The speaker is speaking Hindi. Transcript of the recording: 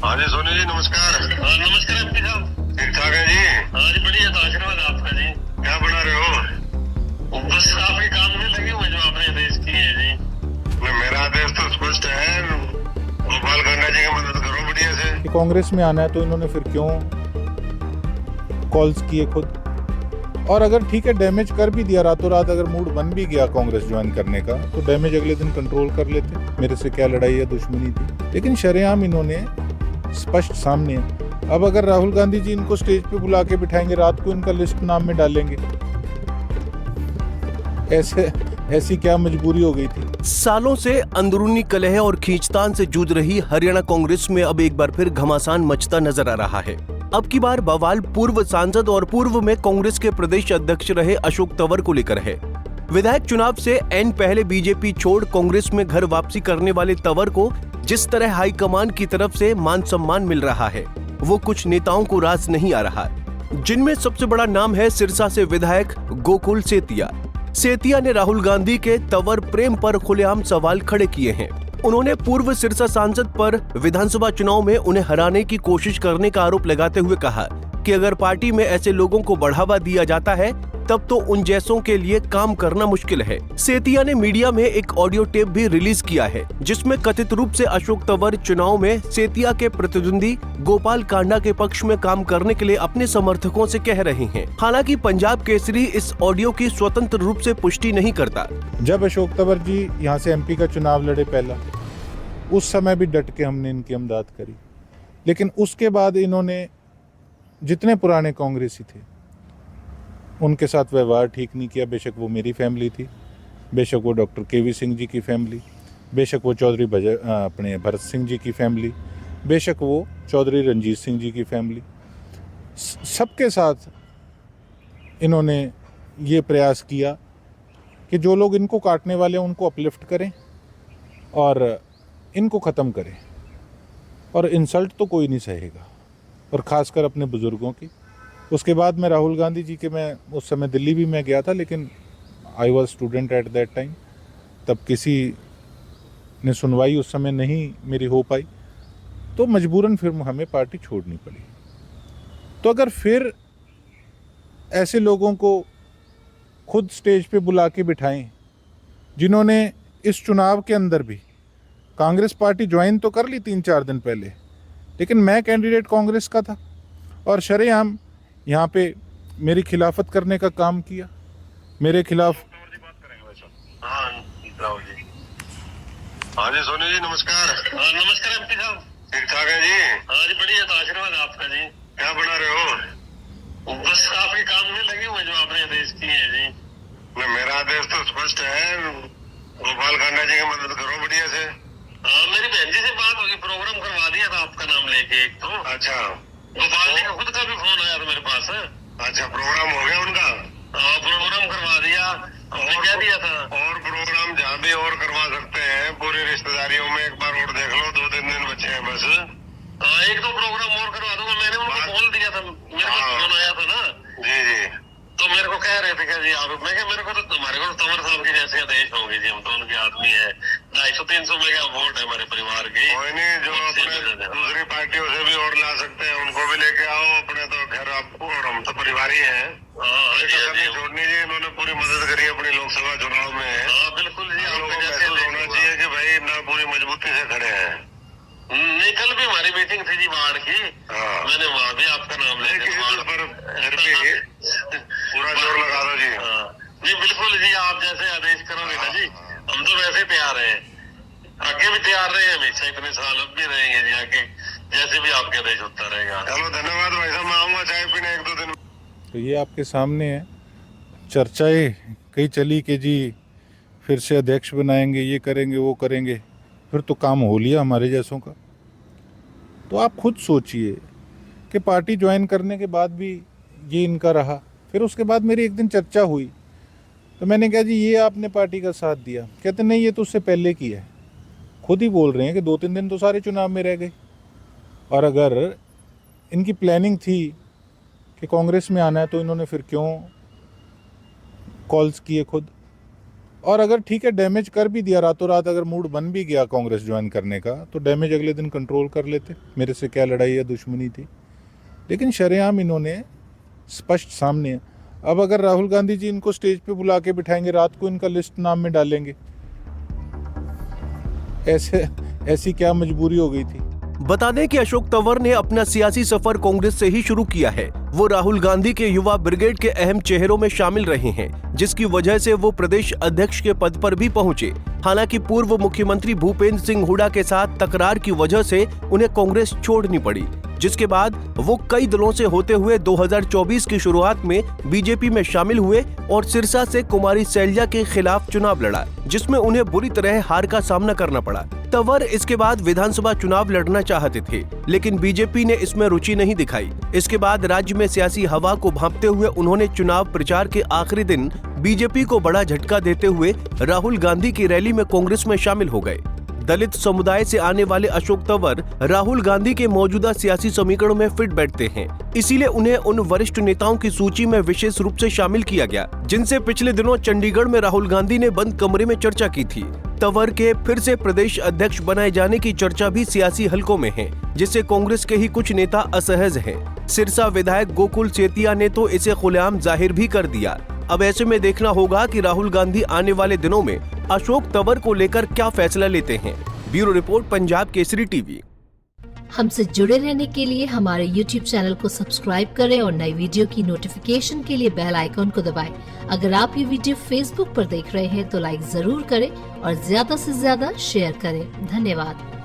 हाँ जी सोनी जी नमस्कार। नमस्कार एमपी साहब। ठीक ठाक है जी। हाँ जी बढ़िया, तो आशीर्वाद आपका जी। क्या बना रहे हो? बस आपके काम में लगे हुए जो आपने आदेश किए हैं जी। मेरा आदेश तो स्पष्ट है, गोपाल खन्ना जी की मदद करो बढ़िया से। कि कांग्रेस में आना है तो इन्होंने फिर क्यों कॉल्स किए खुद। और अगर ठीक है डैमेज कर भी दिया रातों रात, अगर मूड बन भी गया कांग्रेस ज्वाइन करने का, तो डैमेज अगले दिन कंट्रोल कर लेते। मेरे से क्या लड़ाई या दुश्मनी थी, लेकिन शरेआम इन्होंने स्पष्ट सामने है। अब अगर राहुल गांधी जी इनको स्टेज पे बुला के बिठाएंगे, रात को इनका लिस्ट नाम में डालेंगे, ऐसी क्या मजबूरी हो गई थी। सालों से अंदरूनी कलह और खींचतान से जूझ रही हरियाणा कांग्रेस में अब एक बार फिर घमासान मचता नजर आ रहा है। अब की बार बवाल पूर्व सांसद और पूर्व में कांग्रेस के प्रदेश अध्यक्ष रहे अशोक तंवर को लेकर है। विधायक चुनाव से एन पहले बीजेपी छोड़ कांग्रेस में घर वापसी करने वाले तंवर को जिस तरह हाईकमान की तरफ से मान सम्मान मिल रहा है, वो कुछ नेताओं को रास नहीं आ रहा, जिनमें सबसे बड़ा नाम है सिरसा से विधायक गोकुल सेतिया। सेतिया ने राहुल गांधी के तंवर प्रेम पर खुलेआम सवाल खड़े किए हैं। उन्होंने पूर्व सिरसा सांसद पर विधानसभा चुनाव में उन्हें हराने की कोशिश करने का आरोप लगाते हुए कहा कि अगर पार्टी में ऐसे लोगों को बढ़ावा दिया जाता है तब तो उन जैसों के लिए काम करना मुश्किल है। सेतिया ने मीडिया में एक ऑडियो टेप भी रिलीज किया है, जिसमें कथित रूप से अशोक तंवर चुनाव में सेतिया के प्रतिद्वंदी गोपाल कांडा के पक्ष में काम करने के लिए अपने समर्थकों से कह रहे हैं। हालांकि पंजाब केसरी इस ऑडियो की स्वतंत्र रूप से पुष्टि नहीं करता। जब अशोक तंवर जी यहाँ से एमपी का चुनाव लड़े पहला, उस समय भी डट के हमने इनकी इमदाद करी, लेकिन उसके बाद इन्होंने जितने पुराने कांग्रेसी थे उनके साथ व्यवहार ठीक नहीं किया। बेशक वो मेरी फैमिली थी, बेशक वो डॉक्टर केवी सिंह जी की फैमिली, बेशक वो चौधरी अपने भरत सिंह जी की फैमिली, बेशक वो चौधरी रंजीत सिंह जी की फैमिली, सबके साथ इन्होंने ये प्रयास किया कि जो लोग इनको काटने वाले हैं उनको अपलिफ्ट करें और इनको ख़त्म करें। और इंसल्ट तो कोई नहीं सहेगा, और ख़ासकर अपने बुज़ुर्गों की। उसके बाद मैं राहुल गांधी जी के, मैं उस समय दिल्ली भी मैं गया था, लेकिन I was student at that time, तब किसी ने सुनवाई उस समय नहीं मेरी हो पाई, तो मजबूरन फिर हमें पार्टी छोड़नी पड़ी। तो अगर फिर ऐसे लोगों को खुद स्टेज पे बुला के बिठाएं, जिन्होंने इस चुनाव के अंदर भी कांग्रेस पार्टी ज्वाइन तो कर ली 3-4 दिन पहले, लेकिन मैं कैंडिडेट कांग्रेस का था और शरेआम यहाँ पे मेरी खिलाफत करने का काम किया, मेरे खिलाफ। हाँ राहुल जी। हाँ जी सोनी जी नमस्कार। नमस्कार एमपी साहब। ठीक ठाक है जी। हाँ जी बढ़िया, तो आशीर्वाद आपका जी। क्या बना रहे हो? बस आपके काम में लगे हुए जो आपने आदेश किए हैं जी। मेरा आदेश तो स्पष्ट है, गोपाल खन्ना जी की मदद करो बढ़िया से। हाँ मेरी बहन जी से बात होगी, प्रोग्राम करवा दिया था आपका नाम लेके एक तो। अच्छा, गोपाल जी का खुद का भी फोन आया था मेरे पास। अच्छा प्रोग्राम हो गया उनका? हाँ प्रोग्राम करवा दिया, हमने क्या दिया था। और प्रोग्राम जहाँ भी और करवा सकते हैं, पूरी रिश्तेदारियों में एक बार और देख लो, 2-3 दिन बचे हैं बस। हाँ एक दो प्रोग्राम और करवा दूंगा, मैंने उनको बोल दिया था, मेरे को फोन आया था ना जी जी। तो मेरे को कह रहे थे कि जी आप, मैं क्या मेरे को तो तुम्हारे को तंवर साहब के जैसे आदेश होंगे जी, हम तो उनके आदमी है। 250-300 मेगा वोट है हमारे परिवार की। कोई नहीं, जो अपने दूसरी पार्टियों से भी और ला सकते हैं उनको भी लेके आओ अपने, तो घर आपको और हम तो परिवार ही है। छोड़नी जी, इन्होंने पूरी मदद करी अपनी लोकसभा चुनाव में। बिल्कुल जी, लोगों को महसूस होना चाहिए कि भाई ना पूरी मजबूती से खड़े हैं। नहीं कल भी हमारी मीटिंग थी जी बाढ़ की, मैंने वहाँ भी आपका नाम ले पर फिर भी पूरा जोर लगा दो जी। जी बिल्कुल जी, आप जैसे आदेश करोगे ना जी, हम तो वैसे तैयार हैं, आगे भी तैयार रहे हमेशा, इतने साल अब भी रहेंगे जी, आगे जैसे भी आपके आदेश होता रहेगा। चलो धन्यवाद भाई साहब, मैं आऊंगा चाय पीने 1-2 दिन। तो ये आपके सामने है, चर्चाएं कई चली कि जी फिर से अध्यक्ष बनाएंगे, ये करेंगे वो करेंगे, फिर तो काम हो लिया हमारे जैसों का। तो आप खुद सोचिए कि पार्टी ज्वाइन करने के बाद भी ये इनका रहा। फिर उसके बाद मेरी एक दिन चर्चा हुई, तो मैंने कहा जी ये आपने पार्टी का साथ दिया। कहते नहीं ये तो उससे पहले की है। खुद ही बोल रहे हैं कि 2-3 दिन तो सारे चुनाव में रह गए, और अगर इनकी प्लानिंग थी कि कांग्रेस में आना है तो इन्होंने फिर क्यों कॉल्स किए खुद। और अगर ठीक है डैमेज कर भी दिया, रातों रात अगर मूड बन भी गया कांग्रेस ज्वाइन करने का, तो डैमेज अगले दिन कंट्रोल कर लेते, मेरे से क्या लड़ाई या दुश्मनी थी। लेकिन शरेआम इन्होंने स्पष्ट सामने, अब अगर राहुल गांधी जी इनको स्टेज पे बुला के बिठाएंगे, रात को इनका लिस्ट नाम में डालेंगे, ऐसी क्या मजबूरी हो गई थी। बता दें कि अशोक तंवर ने अपना सियासी सफर कांग्रेस से ही शुरू किया है। वो राहुल गांधी के युवा ब्रिगेड के अहम चेहरों में शामिल रहे हैं, जिसकी वजह से वो प्रदेश अध्यक्ष के पद पर भी पहुंचे। हालांकि पूर्व मुख्यमंत्री भूपेंद्र सिंह हुड्डा के साथ तकरार की वजह से उन्हें कांग्रेस छोड़नी पड़ी, जिसके बाद वो कई दलों से होते हुए 2024 की शुरुआत में बीजेपी में शामिल हुए और सिरसा से कुमारी सैलजा के खिलाफ चुनाव लड़ा, जिसमें उन्हें बुरी तरह हार का सामना करना पड़ा। तंवर इसके बाद विधानसभा चुनाव लड़ना चाहते थे, लेकिन बीजेपी ने इसमें रुचि नहीं दिखाई। इसके बाद राज्य में सियासी हवा को भांपते हुए उन्होंने चुनाव प्रचार के आखिरी दिन बीजेपी को बड़ा झटका देते हुए राहुल गांधी की रैली में कांग्रेस में शामिल हो गए। दलित समुदाय से आने वाले अशोक तंवर राहुल गांधी के मौजूदा सियासी समीकरणों में फिट बैठते हैं, इसीलिए उन्हें उन वरिष्ठ नेताओं की सूची में विशेष रूप से शामिल किया गया, जिनसे पिछले दिनों चंडीगढ़ में राहुल गांधी ने बंद कमरे में चर्चा की थी। तंवर के फिर से प्रदेश अध्यक्ष बनाए जाने की चर्चा भी सियासी हलकों में है, जिससे कांग्रेस के ही कुछ नेता असहज हैं। सिरसा विधायक गोकुल सेतिया ने तो इसे खुलेआम जाहिर भी कर दिया। अब ऐसे में देखना होगा कि राहुल गांधी आने वाले दिनों में अशोक तंवर को लेकर क्या फैसला लेते हैं। Bureau report, Punjab Kesari TV. हमसे जुड़े रहने के लिए हमारे YouTube चैनल को सब्सक्राइब करें और नई वीडियो की नोटिफिकेशन के लिए बेल आइकॉन को दबाएं। अगर आप ये वीडियो Facebook पर देख रहे हैं तो लाइक जरूर करें और ज्यादा से ज्यादा शेयर करें। धन्यवाद।